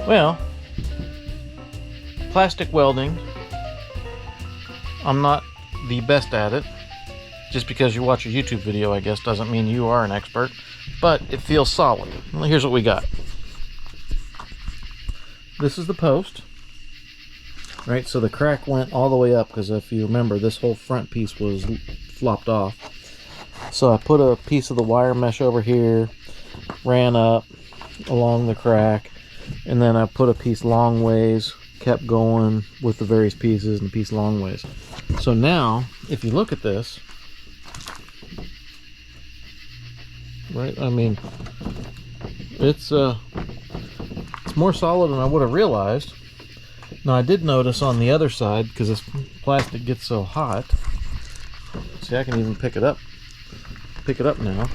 Well, plastic welding, I'm not the best at it. Just because you watch a YouTube video, I guess, doesn't mean you are an expert. But it feels solid. Well, here's what we got. This is the post. Right, so the crack went all the way up because if you remember, this whole front piece was flopped off. So I put a piece of the wire mesh over here, ran up along the crack, and then I put a piece long ways, kept going with the various pieces and a piece long ways. So now, if you look at this, right, I mean, it's more solid than I would have realized. Now I did notice on the other side, because this plastic gets so hot, see, I can even pick it up now.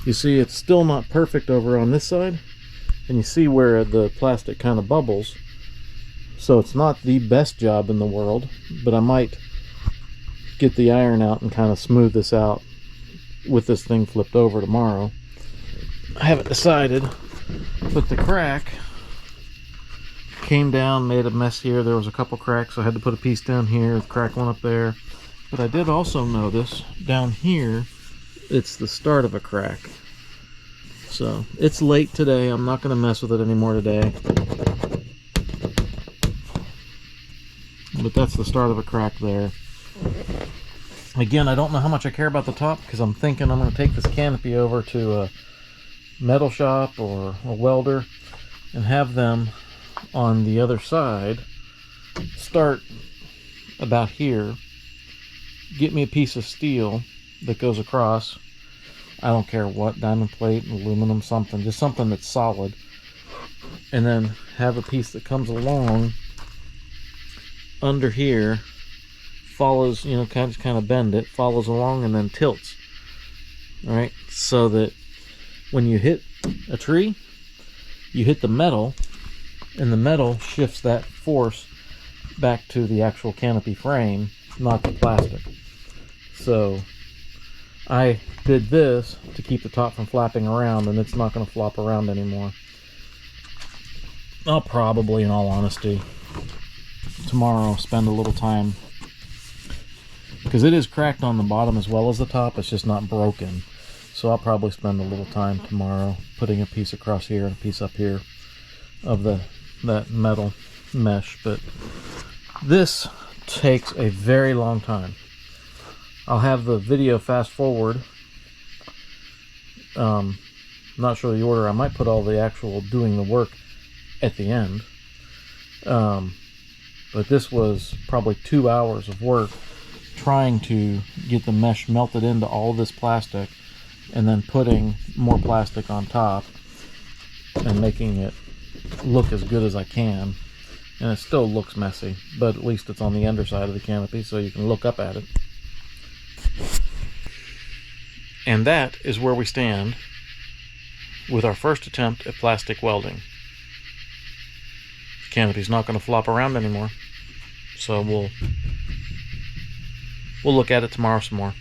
You see it's still not perfect over on this side, and you see where the plastic kind of bubbles. So it's not the best job in the world, but I might get the iron out and kind of smooth this out with this thing flipped over tomorrow. I haven't decided, but the crack came down, made a mess here. There was a couple cracks, so I had to put a piece down here, the crack went up there. But I did also notice down here, it's the start of a crack. So it's late today, I'm not going to mess with it anymore today. But that's the start of a crack there. Again, I don't know how much I care about the top, because I'm thinking I'm going to take this canopy over to a metal shop or a welder and have them on the other side start about here, get me a piece of steel that goes across, I don't care what, diamond plate, aluminum, something, just something that's solid, and then have a piece that comes along under here, follows, you know, kind of bend it, follows along and then tilts. All right, so that when you hit a tree, you hit the metal, and the metal shifts that force back to the actual canopy frame, not the plastic. So I did this to keep the top from flapping around, and it's not going to flop around anymore. I'll probably, in all honesty, tomorrow spend a little time, because it is cracked on the bottom as well as the top, it's just not broken. So I'll probably spend a little time tomorrow putting a piece across here and a piece up here of that metal mesh. But this takes a very long time. I'll have the video fast forward. Not sure the order. I might put all the actual doing the work at the end. But this was probably 2 hours of work trying to get the mesh melted into all this plastic, and then putting more plastic on top and making it look as good as I can. And it still looks messy, but at least it's on the underside of the canopy so you can look up at it. And that is where we stand with our first attempt at plastic welding. The canopy's not going to flop around anymore, so we'll look at it tomorrow some more.